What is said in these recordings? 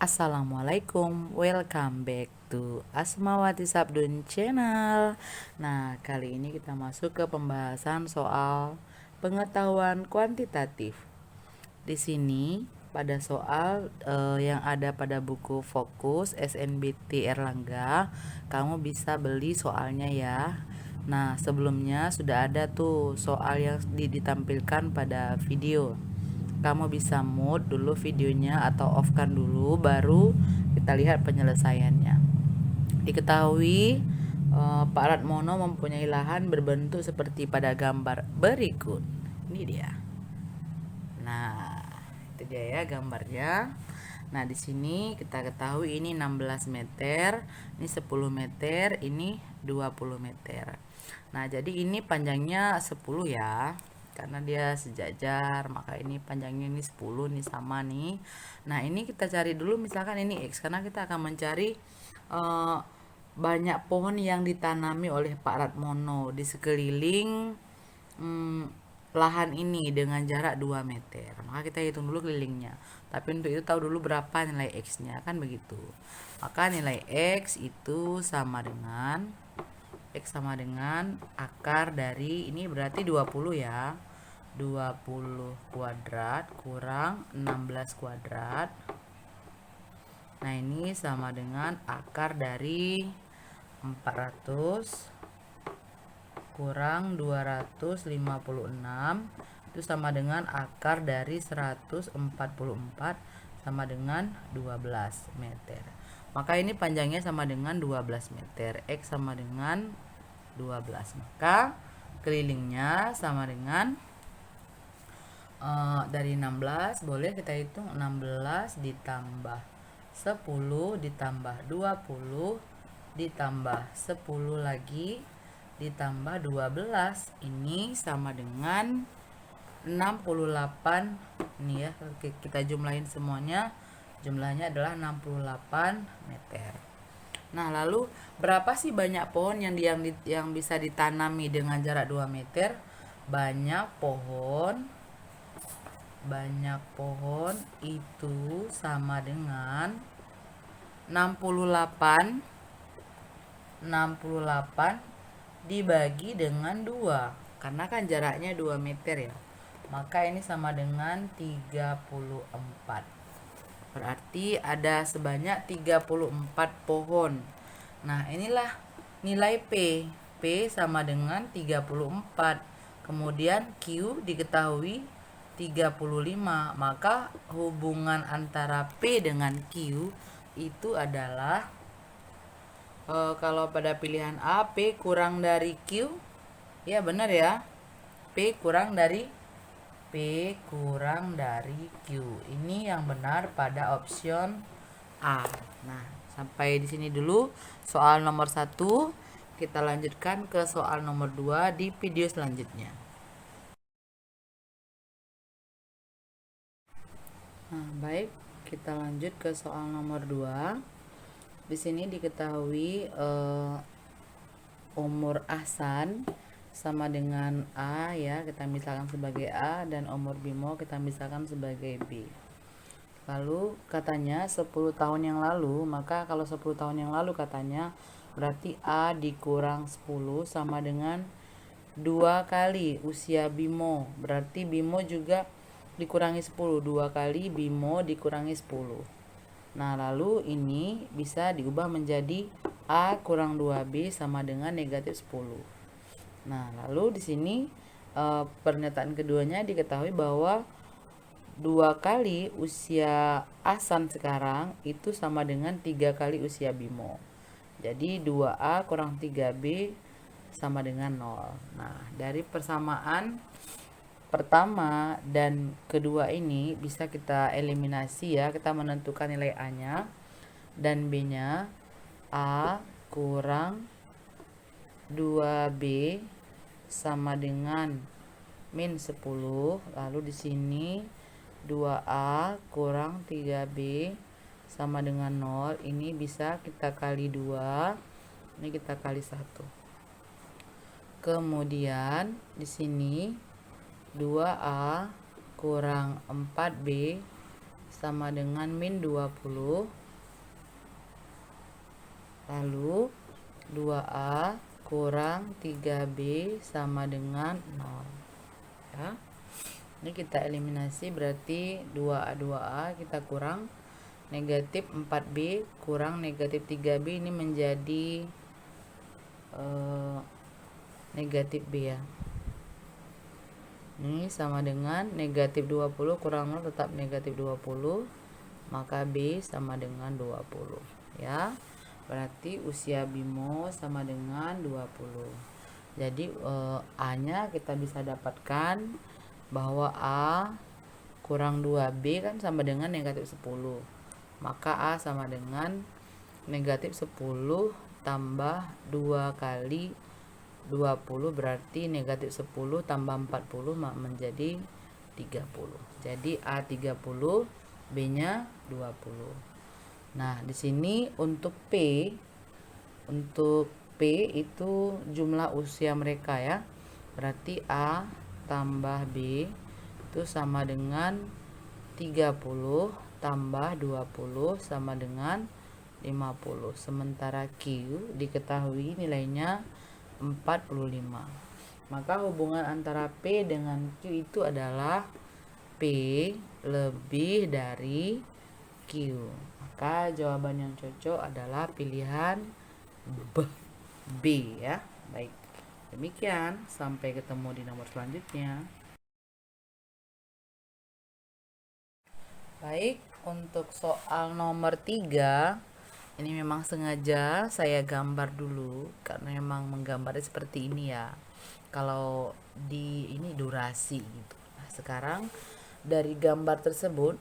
Assalamualaikum, welcome back to Asmawati Sabdun Channel. Nah, kali ini kita masuk ke pembahasan soal pengetahuan kuantitatif. Di sini pada soal yang ada pada buku Fokus SNBT Erlangga, kamu bisa beli soalnya ya. Nah, sebelumnya sudah ada tuh soal yang ditampilkan pada video. Kamu bisa mute dulu videonya atau off-kan dulu, baru kita lihat penyelesaiannya. Diketahui Pak Ratmono mempunyai lahan berbentuk seperti pada gambar berikut. Ini dia. Nah, itu dia ya gambarnya. Nah, di sini kita ketahui ini 16 meter, ini 10 meter, ini 20 meter. Nah, jadi ini panjangnya 10 ya. Karena dia sejajar, maka ini panjangnya ini 10 nih sama nih. Nah, ini kita cari dulu misalkan ini X karena kita akan mencari banyak pohon yang ditanami oleh Pak Ratmono di sekeliling lahan ini dengan jarak 2 meter. Maka kita hitung dulu kelilingnya. Tapi untuk itu tahu dulu berapa nilai X-nya, kan begitu. Maka nilai X itu sama dengan akar dari ini berarti 20 ya. 20 kuadrat kurang 16 kuadrat. Nah, ini sama dengan akar dari 400 kurang 256 itu sama dengan akar dari 144 sama dengan 12 meter. Maka ini panjangnya sama dengan 12 meter. X sama dengan 12. Maka kelilingnya sama dengan dari 16 boleh kita hitung 16 ditambah 10 ditambah 20 ditambah 10 lagi ditambah 12 ini sama dengan 68. Ini ya, kita jumlahin semuanya, jumlahnya adalah 68 meter. Nah, lalu berapa sih banyak pohon yang bisa ditanami dengan jarak 2 meter? Banyak pohon itu sama dengan 68 dibagi dengan 2 karena kan jaraknya 2 meter ya. Maka ini sama dengan 34. Berarti ada sebanyak 34 pohon. Nah, inilah nilai P. P sama dengan 34. Kemudian Q diketahui 35. Maka hubungan antara P dengan Q itu adalah kalau pada pilihan A, P kurang dari Q. Ya, benar ya. P kurang dari Q. Ini yang benar pada option A. Nah, sampai di sini dulu soal nomor 1. Kita lanjutkan ke soal nomor 2 di video selanjutnya. Nah, baik, kita lanjut ke soal nomor 2. Di sini diketahui umur Ahsan sama dengan A ya, kita misalkan sebagai A, dan umur Bimo kita misalkan sebagai B. Lalu katanya 10 tahun yang lalu, maka kalau 10 tahun yang lalu katanya berarti A dikurang 10 sama dengan 2 kali usia Bimo. Berarti Bimo juga dikurangi 10, 2 kali Bimo dikurangi 10. Nah, lalu ini bisa diubah menjadi A kurang 2B sama dengan negatif 10. Nah, lalu di sini pernyataan keduanya diketahui bahwa 2 kali usia Ahsan sekarang itu sama dengan 3 kali usia Bimo. Jadi 2A kurang 3B sama dengan 0. Nah, dari persamaan pertama dan kedua ini bisa kita eliminasi ya. Kita menentukan nilai A-nya dan B-nya. A kurang 2B sama dengan min 10. Lalu di sini 2A kurang 3B sama dengan 0. Ini bisa kita kali 2. Ini kita kali 1. Kemudian di sini 2A kurang 4B sama dengan min 20. Lalu 2A kurang 3B sama dengan 0 ya. Ini kita eliminasi, berarti 2A kita kurang negatif 4B kurang negatif 3B, ini menjadi negatif B ya. Ini sama dengan negatif 20 kurang 0 tetap negatif 20, maka B sama dengan 20 ya. Berarti usia Bimo sama dengan 20. Jadi A nya kita bisa dapatkan bahwa A kurang 2B kan sama dengan negatif 10. Maka A sama dengan negatif 10 tambah 2 kali 20, berarti negatif 10 tambah 40 menjadi 30. Jadi A 30, B nya 20. Nah, di sini untuk P itu jumlah usia mereka ya. Berarti A tambah B itu sama dengan 30 tambah 20 sama dengan 50. Sementara Q diketahui nilainya 45. Maka hubungan antara P dengan Q itu adalah P lebih dari Q. Maka jawaban yang cocok adalah pilihan B ya. Baik. Demikian, sampai ketemu di nomor selanjutnya. Baik, untuk soal nomor 3, ini memang sengaja saya gambar dulu karena memang menggambarnya seperti ini ya. Kalau di ini durasi gitu. Nah, sekarang dari gambar tersebut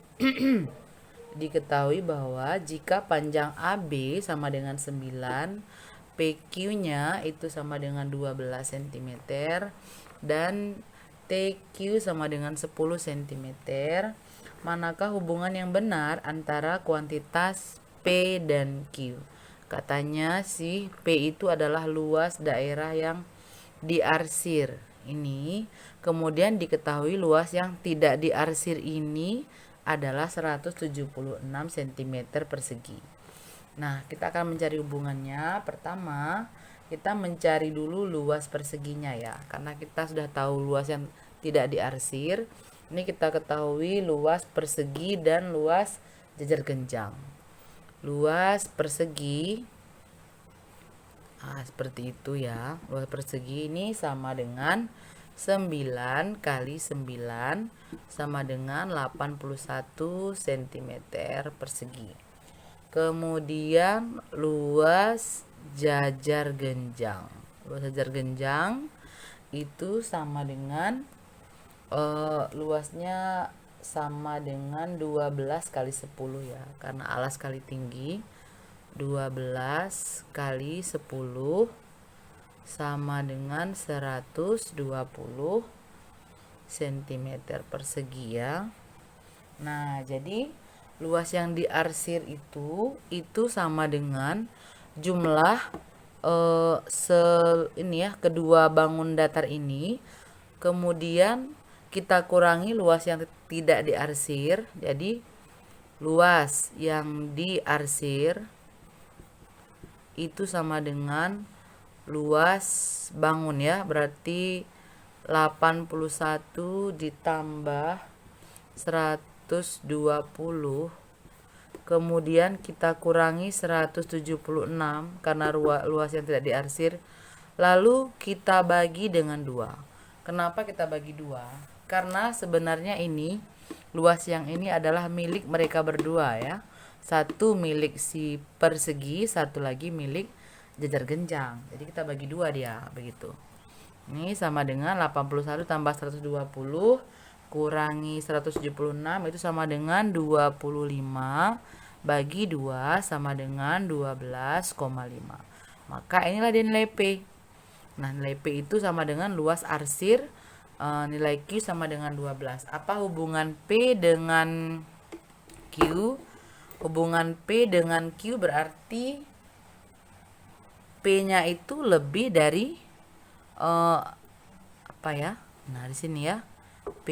diketahui bahwa jika panjang AB sama dengan 9, PQ-nya itu sama dengan 12 cm dan TQ sama dengan 10 cm, manakah hubungan yang benar antara kuantitas P dan Q? Katanya sih P itu adalah luas daerah yang diarsir ini, kemudian diketahui luas yang tidak diarsir ini adalah 176 cm persegi. Nah, kita akan mencari hubungannya. Pertama, kita mencari dulu luas perseginya ya, karena kita sudah tahu luas yang tidak diarsir. Ini kita ketahui luas persegi dan luas jajar genjang. Luas persegi, seperti itu ya. Luas persegi ini sama dengan 9 kali 9 sama dengan 81 cm persegi. Kemudian luas jajar genjang. Luas jajar genjang itu sama dengan luasnya sama dengan 12 kali 10 ya, karena alas kali tinggi. 12 kali 10 sama dengan 120 cm persegi ya. Nah, jadi luas yang diarsir itu sama dengan jumlah ini ya, kedua bangun datar ini, kemudian kita kurangi luas yang tidak diarsir. Jadi luas yang diarsir itu sama dengan luas bangun ya, berarti 81 ditambah 120, kemudian kita kurangi 176 karena luas yang tidak diarsir, lalu kita bagi dengan 2. Kenapa kita bagi 2? Karena sebenarnya ini luas yang ini adalah milik mereka berdua ya. Satu milik si persegi, satu lagi milik jajar genjang. Jadi kita bagi 2 dia, begitu. Ini sama dengan 81 tambah 120 kurangi 176 itu sama dengan 25 bagi 2 sama dengan 12,5. Maka inilah dia nilai P. Nah, nilai P itu sama dengan luas arsir, nilai Q sama dengan 12. Apa hubungan P dengan Q? Hubungan P dengan Q berarti P-nya itu lebih dari apa ya? Nah, di sini ya. P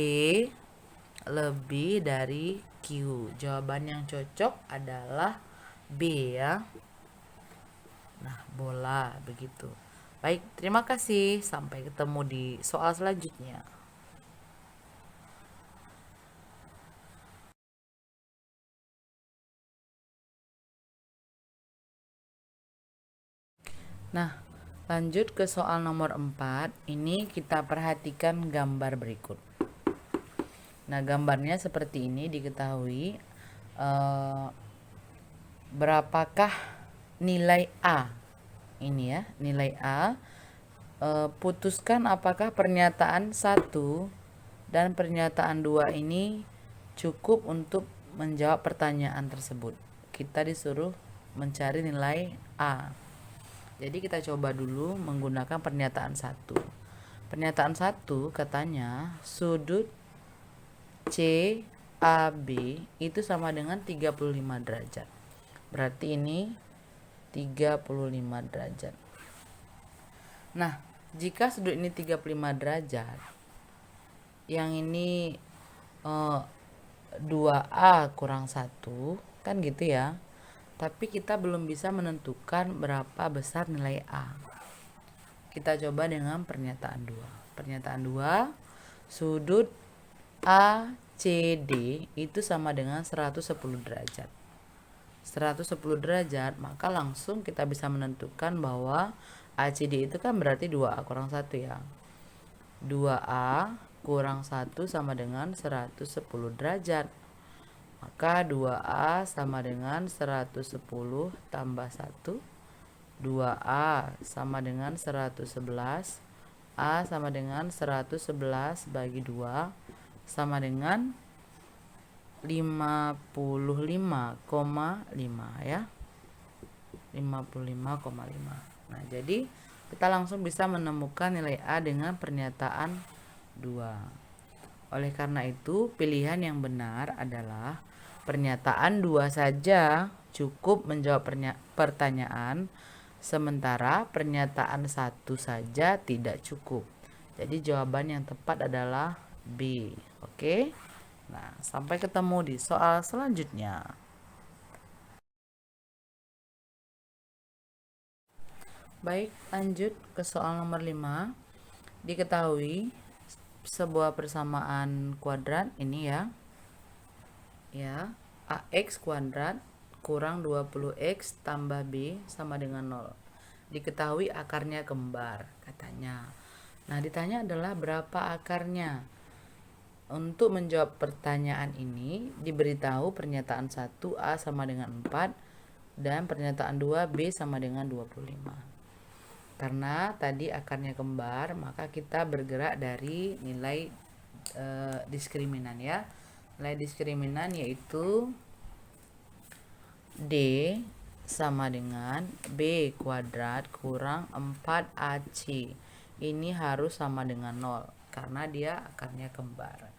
lebih dari Q. Jawaban yang cocok adalah B ya. Nah, bola begitu. Baik, terima kasih. Sampai ketemu di soal selanjutnya. Nah, lanjut ke soal nomor 4. Ini kita perhatikan gambar berikut. Nah, gambarnya seperti ini. Diketahui berapakah nilai A. Ini ya, nilai A. Putuskan apakah pernyataan 1 dan pernyataan 2 ini cukup untuk menjawab pertanyaan tersebut. Kita disuruh mencari nilai A. Jadi kita coba dulu menggunakan pernyataan 1. Pernyataan 1 katanya sudut CAB itu sama dengan 35 derajat. Berarti ini 35 derajat. Nah, jika sudut ini 35 derajat, yang ini 2A kurang 1, kan gitu ya. Tapi kita belum bisa menentukan berapa besar nilai A. Kita coba dengan pernyataan 2. Pernyataan 2, sudut ACD itu sama dengan 110 derajat. 110 derajat, maka langsung kita bisa menentukan bahwa ACD itu kan berarti 2A kurang 1 ya. 2A kurang 1 sama dengan 110 derajat. Maka 2A sama dengan 110 tambah 1. 2A sama dengan 111. A sama dengan 111 bagi 2 sama dengan 55,5 ya. 55,5. Nah, jadi kita langsung bisa menemukan nilai A dengan pernyataan 2. Oleh karena itu, pilihan yang benar adalah pernyataan 2 saja cukup menjawab pertanyaan, sementara pernyataan 1 saja tidak cukup. Jadi jawaban yang tepat adalah B. Oke? Nah, sampai ketemu di soal selanjutnya. Baik, lanjut ke soal nomor 5. Diketahui sebuah persamaan kuadrat ini ya. Ya, AX kuadrat kurang 20X tambah B sama dengan 0. Diketahui akarnya kembar katanya. Nah, ditanya adalah berapa akarnya. Untuk menjawab pertanyaan ini diberitahu pernyataan 1 A sama dengan 4 dan pernyataan 2 B sama dengan 25. Karena tadi akarnya kembar, maka kita bergerak dari nilai diskriminan ya. Nilai diskriminan yaitu D sama dengan B kuadrat kurang 4AC. Ini harus sama dengan 0 karena dia akarnya kembar.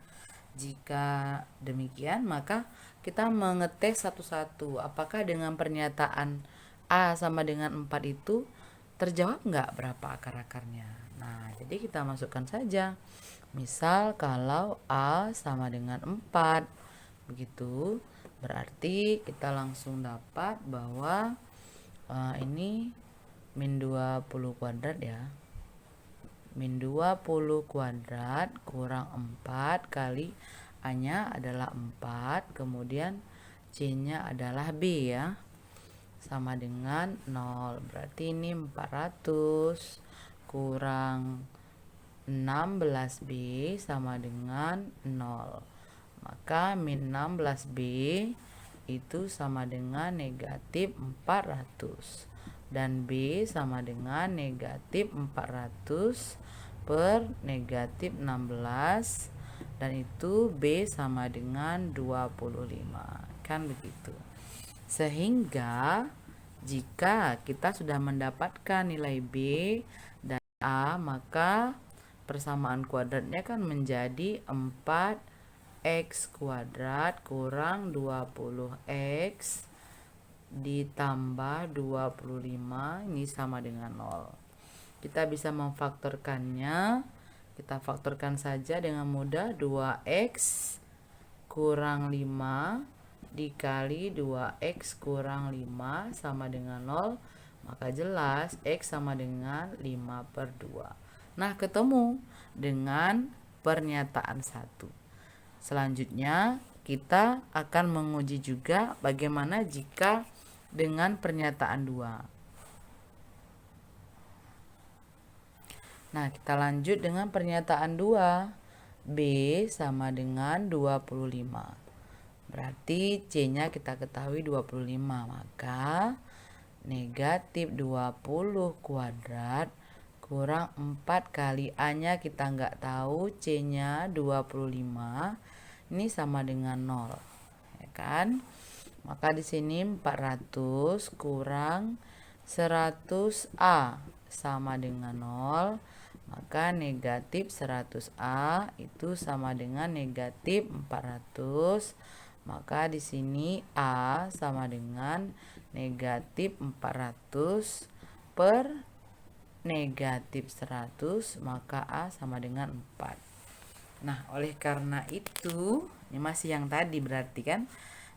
Jika demikian, maka kita mengetes satu-satu. Apakah dengan pernyataan A sama dengan 4 itu terjawab nggak berapa akar-akarnya? Nah, jadi kita masukkan saja. Misal kalau A sama dengan 4, begitu, berarti kita langsung dapat bahwa ini min 20 kuadrat ya. Min 20 kuadrat kurang 4 kali A-nya adalah 4, kemudian C-nya adalah B ya. Sama dengan 0. Berarti ini 400 kurang 16B sama dengan 0. Maka min 16B itu sama dengan negatif 400. Dan B sama dengan negatif 400 per negatif 16. Dan itu B sama dengan 25. Kan begitu. Sehingga jika kita sudah mendapatkan nilai B dan A, maka persamaan kuadratnya kan menjadi 4x kuadrat kurang 20x ditambah 25, ini sama dengan 0. Kita bisa memfaktorkannya. Kita faktorkan saja dengan mudah. 2x kurang 5 dikali 2x kurang 5 sama dengan 0, maka jelas x sama dengan 5/2. Nah, ketemu dengan pernyataan 1. Selanjutnya, kita akan menguji juga bagaimana jika dengan pernyataan 2. Nah, kita lanjut dengan pernyataan 2. B sama dengan 25. Berarti C-nya kita ketahui 25. Maka negatif 20 kuadrat kurang 4 kali A-nya kita nggak tahu, C-nya 25. Ini sama dengan 0. Ya kan? Maka di sini 400 kurang 100A sama dengan 0. Maka negatif 100A itu sama dengan negatif 400. Maka di sini A sama dengan negatif 400 per negatif 100, maka A sama dengan 4. Nah, oleh karena itu, ini masih yang tadi berarti kan,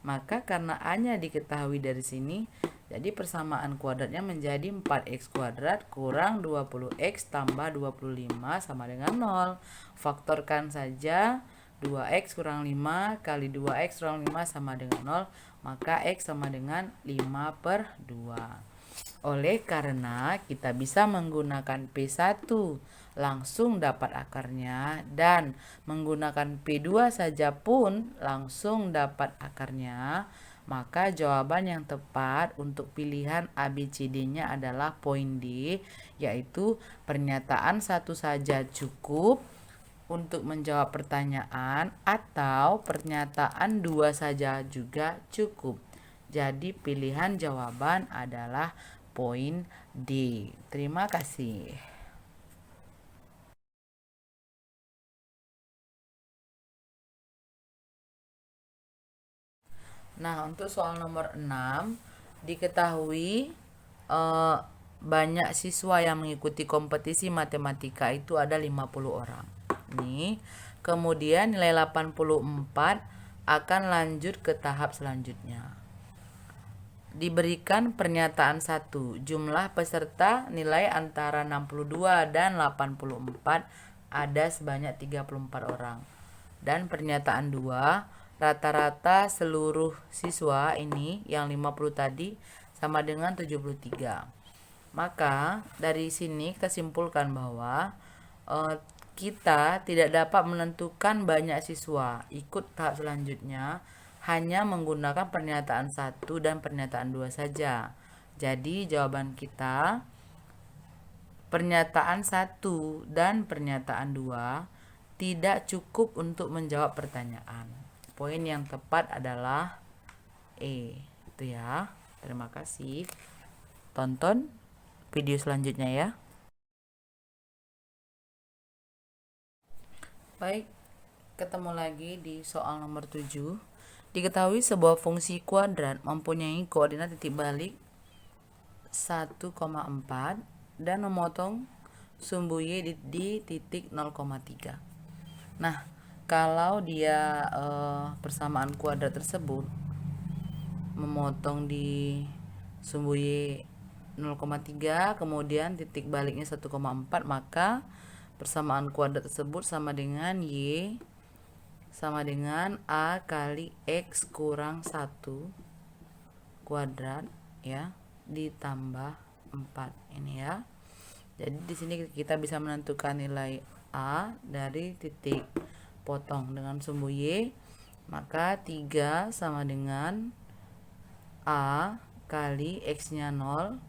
maka karena A-nya diketahui dari sini, jadi persamaan kuadratnya menjadi 4x kuadrat kurang 20x tambah 25 sama dengan 0. Faktorkan saja, 2x kurang 5 kali 2x kurang 5 sama dengan 0, maka x sama dengan 5/2. Oleh karena kita bisa menggunakan P1 langsung dapat akarnya, dan menggunakan P2 saja pun langsung dapat akarnya, maka jawaban yang tepat untuk pilihan ABCD-nya adalah poin D, yaitu pernyataan 1 saja cukup untuk menjawab pertanyaan, atau pernyataan 2 saja juga cukup. Jadi pilihan jawaban adalah poin D. Terima kasih. Nah, untuk soal nomor 6, diketahui banyak siswa yang mengikuti kompetisi matematika itu ada 50 orang. Nih, kemudian nilai 84 akan lanjut ke tahap selanjutnya. Diberikan pernyataan 1, jumlah peserta nilai antara 62 dan 84 ada sebanyak 34 orang. Dan pernyataan 2, rata-rata seluruh siswa ini yang 50 tadi sama dengan 73. Maka dari sini kita simpulkan bahwa kita tidak dapat menentukan banyak siswa ikut tahap selanjutnya hanya menggunakan pernyataan 1 dan pernyataan 2 saja. Jadi jawaban kita pernyataan 1 dan pernyataan 2 tidak cukup untuk menjawab pertanyaan. Poin yang tepat adalah E. Itu ya. Terima kasih. Tonton video selanjutnya ya. Baik, ketemu lagi di soal nomor 7. Diketahui sebuah fungsi kuadrat mempunyai koordinat titik balik 1,4 dan memotong sumbu Y di titik 0,3. Nah, kalau dia persamaan kuadrat tersebut memotong di sumbu Y 0,3 kemudian titik baliknya 1,4, maka persamaan kuadrat tersebut sama dengan Y sama dengan A kali X kurang 1 kuadrat ya ditambah 4 ini ya. Jadi di sini kita bisa menentukan nilai A dari titik potong dengan sumbu Y, maka 3 sama dengan A kali X-nya 0,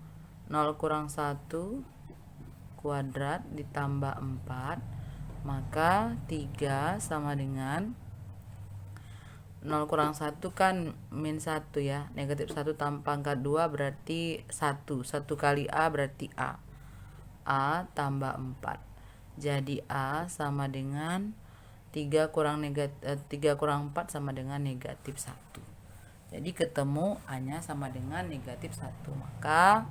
0 kurang 1 kuadrat ditambah 4, maka 3 sama dengan 0 kurang 1 kan min 1 ya, negatif 1 tambah pangkat 2 berarti 1 kali A berarti A tambah 4. Jadi A sama dengan 3 kurang 4 sama dengan negatif 1. Jadi ketemu A-nya sama dengan negatif 1. Maka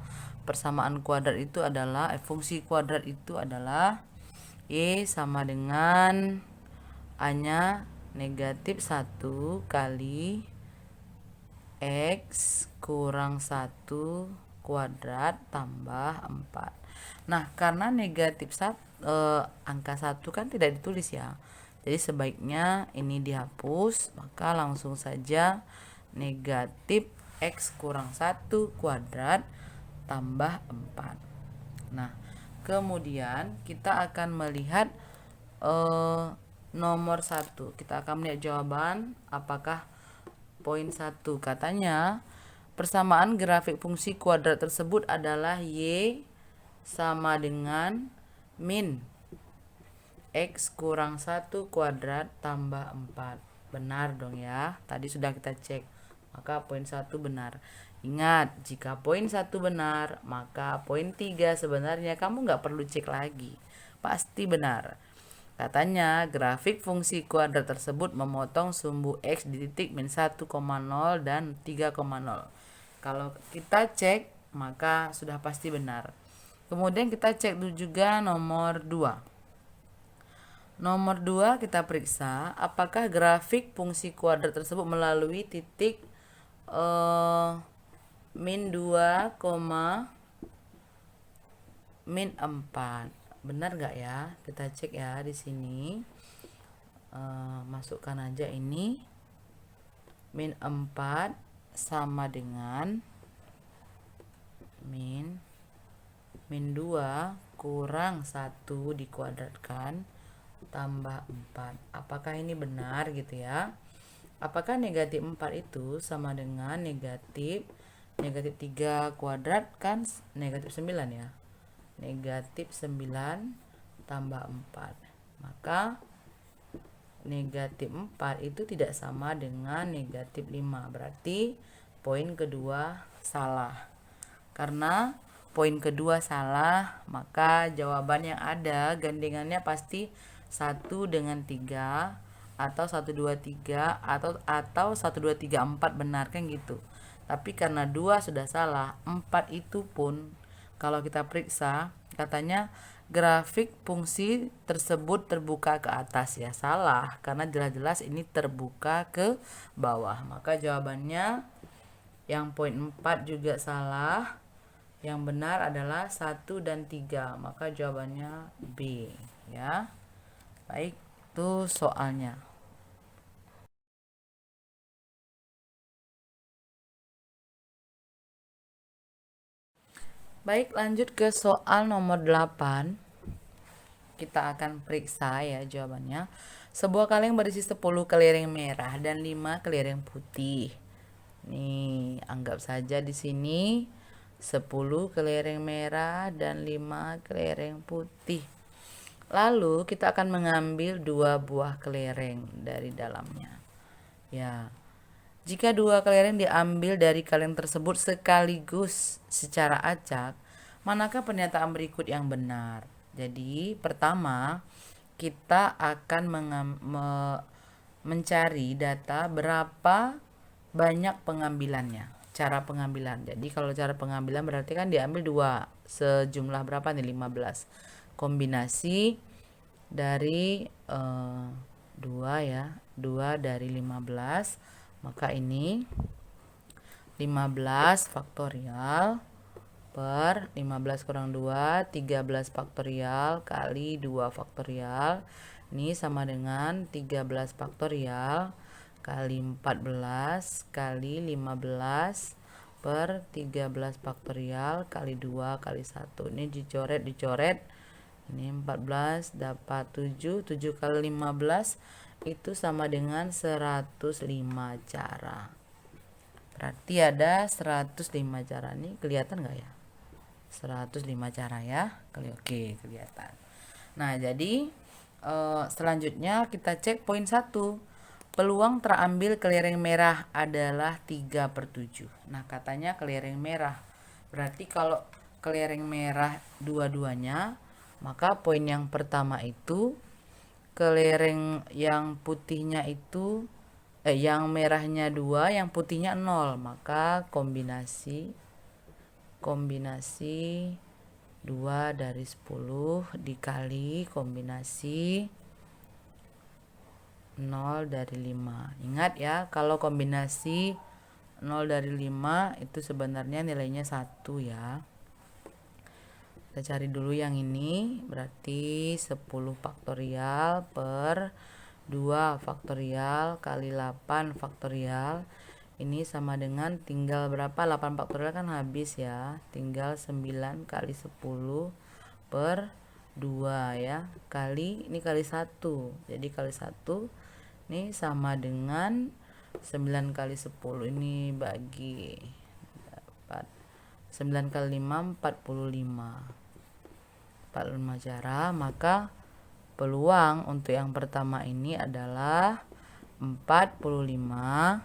persamaan kuadrat itu adalah fungsi kuadrat itu adalah Y sama dengan A-nya negatif 1 kali X kurang 1 kuadrat tambah 4. Nah, karena negatif angka 1 kan tidak ditulis ya. Jadi sebaiknya ini dihapus, maka langsung saja negatif X kurang 1 kuadrat tambah 4. Nah, kemudian kita akan melihat nomor 1. Kita akan melihat jawaban apakah poin 1. Katanya persamaan grafik fungsi kuadrat tersebut adalah Y sama dengan min X kurang 1 kuadrat tambah 4. Benar dong ya. Tadi sudah kita cek. Maka poin 1 benar. Ingat, jika poin 1 benar, maka poin 3 sebenarnya kamu nggak perlu cek lagi. Pasti benar. Katanya grafik fungsi kuadrat tersebut memotong sumbu X di titik min 1,0 dan 3,0. Kalau kita cek, maka sudah pasti benar. Kemudian kita cek juga nomor 2. Nomor 2 kita periksa apakah grafik fungsi kuadrat tersebut melalui titik min 2, min 4. Benar nggak ya? Kita cek ya di sini. Masukkan aja ini. Min 4 sama dengan min 2 kurang 1 dikuadratkan tambah 4. Apakah ini benar gitu ya? Apakah negatif 4 itu sama dengan negatif 3 kuadrat kan negatif 9 ya? Negatif 9 tambah 4. Maka negatif 4 itu tidak sama dengan negatif 5. Berarti poin kedua salah. Karena poin kedua salah, maka jawaban yang ada gandengannya pasti 1 dengan 3 atau 1 2 3 atau 1 2 3 4 benar kan gitu. Tapi karena 2 sudah salah, 4 itu pun kalau kita periksa katanya grafik fungsi tersebut terbuka ke atas ya. Salah karena jelas-jelas ini terbuka ke bawah. Maka jawabannya yang poin 4 juga salah. Yang benar adalah 1 dan 3. Maka jawabannya B ya. Baik, itu soalnya. Baik, lanjut ke soal nomor 8. Kita akan periksa ya jawabannya. Sebuah kaleng berisi 10 kelereng merah dan 5 kelereng putih. Nih, anggap saja di sini 10 kelereng merah dan 5 kelereng putih. Lalu kita akan mengambil 2 buah kelereng dari dalamnya. Ya. Jika 2 kelereng diambil dari kaleng tersebut sekaligus secara acak, manakah pernyataan berikut yang benar? Jadi, pertama kita akan mencari data berapa banyak pengambilannya. Cara pengambilan. Jadi kalau cara pengambilan berarti kan diambil 2. Sejumlah berapa nih? 15. Kombinasi dari 2 ya. 2 dari 15. Maka ini 15 faktorial per 15 kurang 2, 13 faktorial kali 2 faktorial. Ini sama dengan 13 faktorial kali 14 kali 15 per 13 faktorial kali 2 kali 1. Ini dicoret. Ini 14 dapat 7. 7 kali 15 itu sama dengan 105 cara. Berarti ada 105 cara. Ini kelihatan gak ya? 105 cara ya. Oke, kelihatan. Nah, jadi selanjutnya kita cek poin 1. Peluang terambil kelereng merah adalah 3/7. Nah, katanya kelereng merah. Berarti kalau kelereng merah dua-duanya, maka poin yang pertama itu kelereng yang putihnya itu yang merahnya 2, yang putihnya 0. Maka kombinasi 2 dari 10 dikali kombinasi 0 dari 5. Ingat ya, kalau kombinasi 0 dari 5 itu sebenarnya nilainya 1 ya. Kita cari dulu yang ini, berarti 10 faktorial per 2 faktorial kali 8 faktorial. Ini sama dengan tinggal berapa? 8 faktorial kan habis ya. Tinggal 9 kali 10 per 2 ya. Kali, ini kali 1. Jadi kali 1 ini sama dengan 9 kali 10. Ini bagi dapat 9 kali 5, 45 cara, maka peluang untuk yang pertama ini adalah 45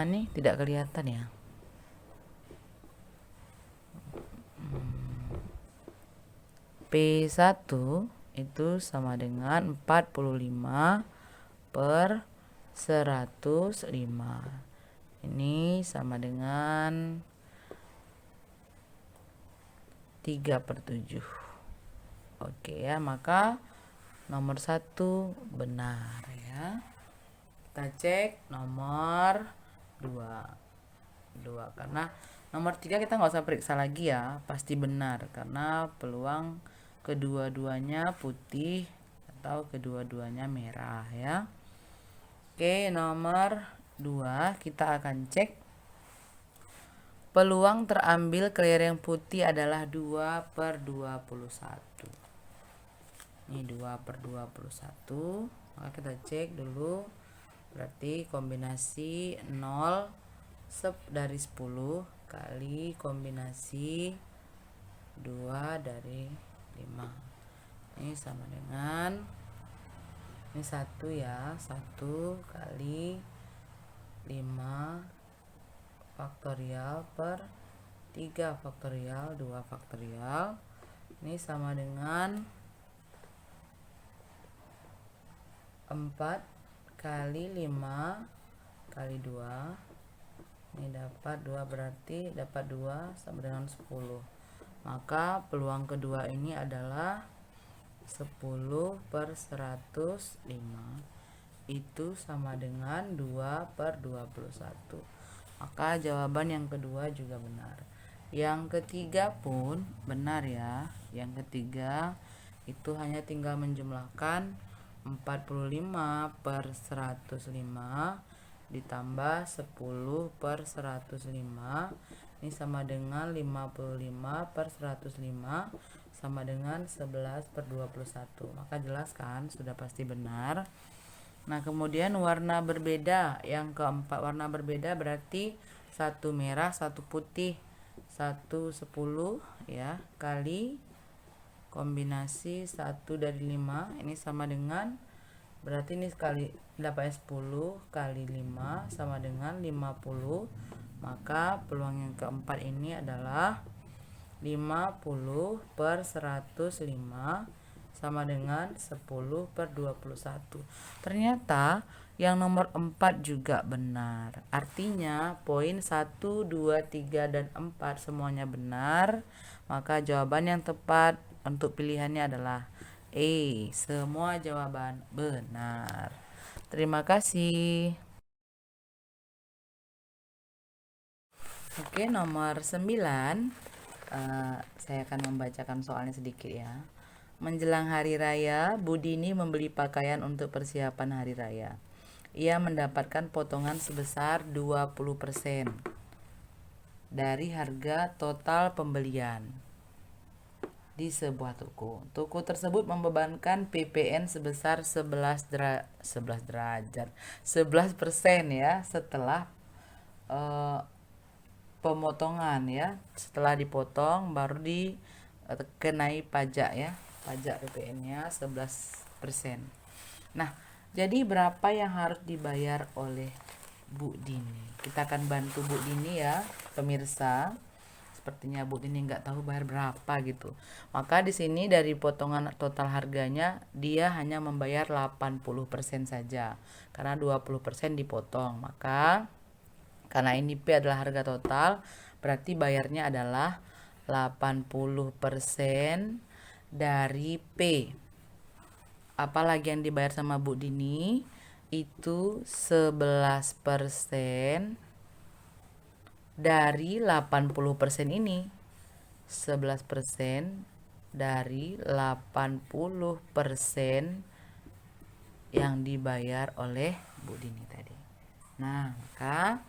nih tidak kelihatan ya. P1 itu sama dengan 45 per 105. Ini sama dengan 3/7. Oke ya, maka nomor 1 benar ya. Kita cek nomor 2 karena nomor 3 kita nggak usah periksa lagi ya, pasti benar karena peluang kedua-duanya putih atau kedua-duanya merah ya. Oke, nomor 2 kita akan cek peluang terambil kelereng putih adalah 2/21. Ini 2/21. Maka kita cek dulu. Berarti kombinasi 0 dari 10 kali kombinasi 2 dari 5. Ini sama dengan, ini 1 ya, 1 kali 5 faktorial per 3 faktorial 2 faktorial. Ini sama dengan 4 kali 5 kali 2. Ini dapat 2, berarti dapat 2 sama dengan 10. Maka peluang kedua ini adalah 10/105. Itu sama dengan 2/21. Maka jawaban yang kedua juga benar. Yang ketiga pun benar ya. Yang ketiga itu hanya tinggal menjumlahkan 45/105 ditambah 10/105. Ini sama dengan 55/105 sama dengan 11/21. Maka jelas kan, sudah pasti benar. Nah, kemudian warna berbeda. Yang keempat, warna berbeda berarti satu merah, satu putih. 1/10 ya, kali kombinasi 1 dari 5. Ini sama dengan, berarti ini sekali dapatnya 10 kali 5 sama dengan 50. Maka peluang yang keempat ini adalah 50/105 sama dengan 10/21. Ternyata yang nomor 4 juga benar. Artinya poin 1, 2, 3, dan 4 semuanya benar. Maka jawaban yang tepat untuk pilihannya adalah E. Semua jawaban benar. Terima kasih. Oke, nomor 9. Saya akan membacakan soalnya sedikit ya. Menjelang hari raya, Budini membeli pakaian untuk persiapan hari raya. Ia mendapatkan potongan sebesar 20% dari harga total pembelian di sebuah toko. Toko tersebut membebankan PPN sebesar 11% ya setelah pemotongan ya. Setelah dipotong baru dikenai pajak ya. Pajak PPN-nya 11%. Nah, jadi berapa yang harus dibayar oleh Bu Dini? Kita akan bantu Bu Dini ya, pemirsa. Sepertinya Bu Dini nggak tahu bayar berapa gitu. Maka di sini dari potongan total harganya dia hanya membayar 80% saja. Karena 20% dipotong. Maka karena ini P adalah harga total, berarti bayarnya adalah 80% dari P. apalagi yang dibayar sama Bu Dini itu 11% dari 80% ini. 11% dari 80% yang dibayar oleh Bu Dini tadi. Nah, maka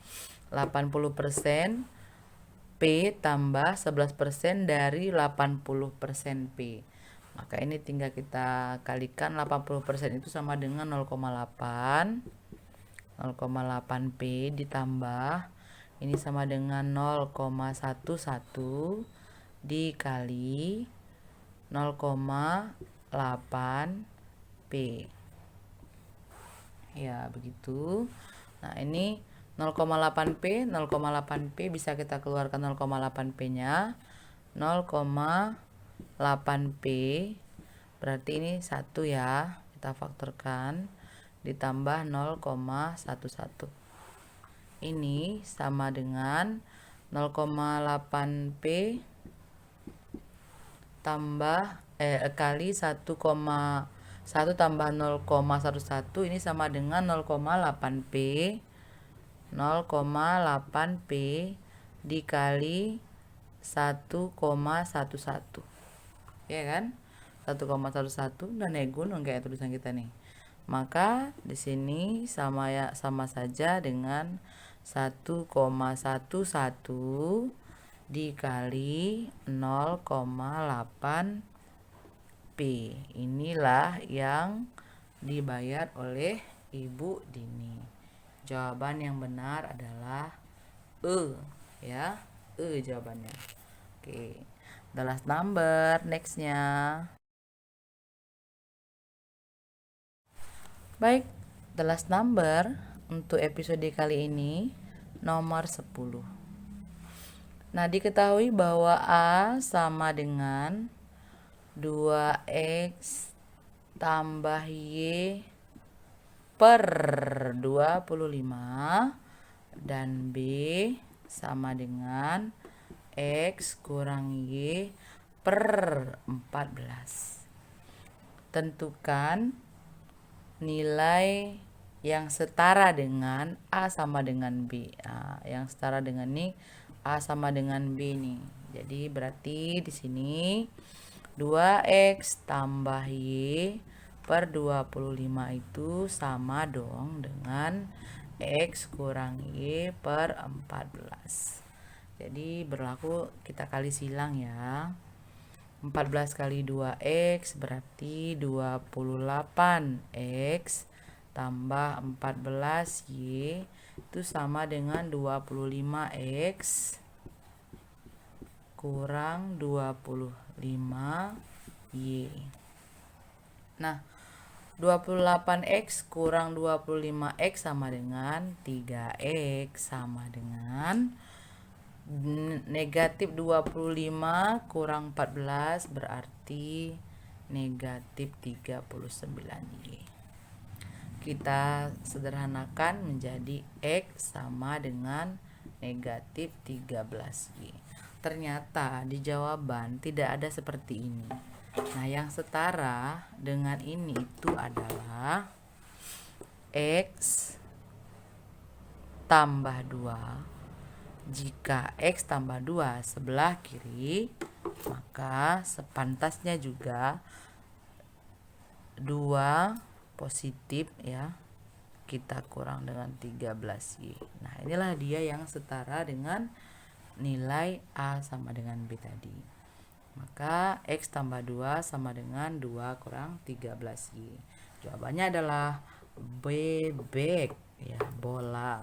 80% P tambah 11% dari 80% P. Maka ini tinggal kita kalikan, 80% itu sama dengan 0,8. 0,8P ditambah ini sama dengan 0,11 dikali 0,8P. Ya, begitu. Nah, ini 0,8P, 0,8P bisa kita keluarkan 0,8P-nya. 0,8P berarti ini 1 ya. Kita faktorkan ditambah 0,11. Ini sama dengan 0,8P tambah kali 1,1 tambah 0,11, ini sama dengan 0,8P. 0,8P dikali 1,11. Ya kan? 1,11 dan gunung kayak tulisan kita nih. Maka di sini sama saja dengan 1,11 dikali 0,8P. Inilah yang dibayar oleh Ibu Dini. Jawaban yang benar adalah ya. Jawabannya. Oke. The last number nextnya. Baik, the last number untuk episode kali ini nomor 10. Nah, diketahui bahwa A sama dengan 2X tambah Y per 25 dan B sama dengan X kurang Y per 14. Tentukan nilai yang setara dengan A sama dengan B. Yang setara dengan ini A sama dengan B nih. Jadi berarti di sini 2X tambah Y per 25 itu sama dong dengan X kurang Y per 14. Jadi berlaku kita kali silang ya. 14 kali 2X berarti 28X tambah 14Y itu sama dengan 25X kurang 25Y. Nah, 28X kurang 25X sama dengan 3X sama dengan negatif 25 kurang 14 berarti negatif 39Y. Kita sederhanakan menjadi X sama dengan negatif 13Y. Ternyata di jawaban tidak ada seperti ini. Nah, yang setara dengan ini itu adalah X tambah 2. Jika X tambah 2 sebelah kiri, maka sepantasnya juga 2 positif ya, kita kurang dengan 13Y. Nah, inilah dia yang setara dengan nilai A sama dengan B tadi. Maka X tambah 2 sama dengan 2 kurang 13Y. Jawabannya adalah bebek ya, bola.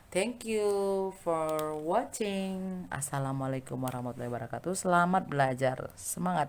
Thank you for watching. Assalamualaikum warahmatullahi wabarakatuh. Selamat belajar. Semangat.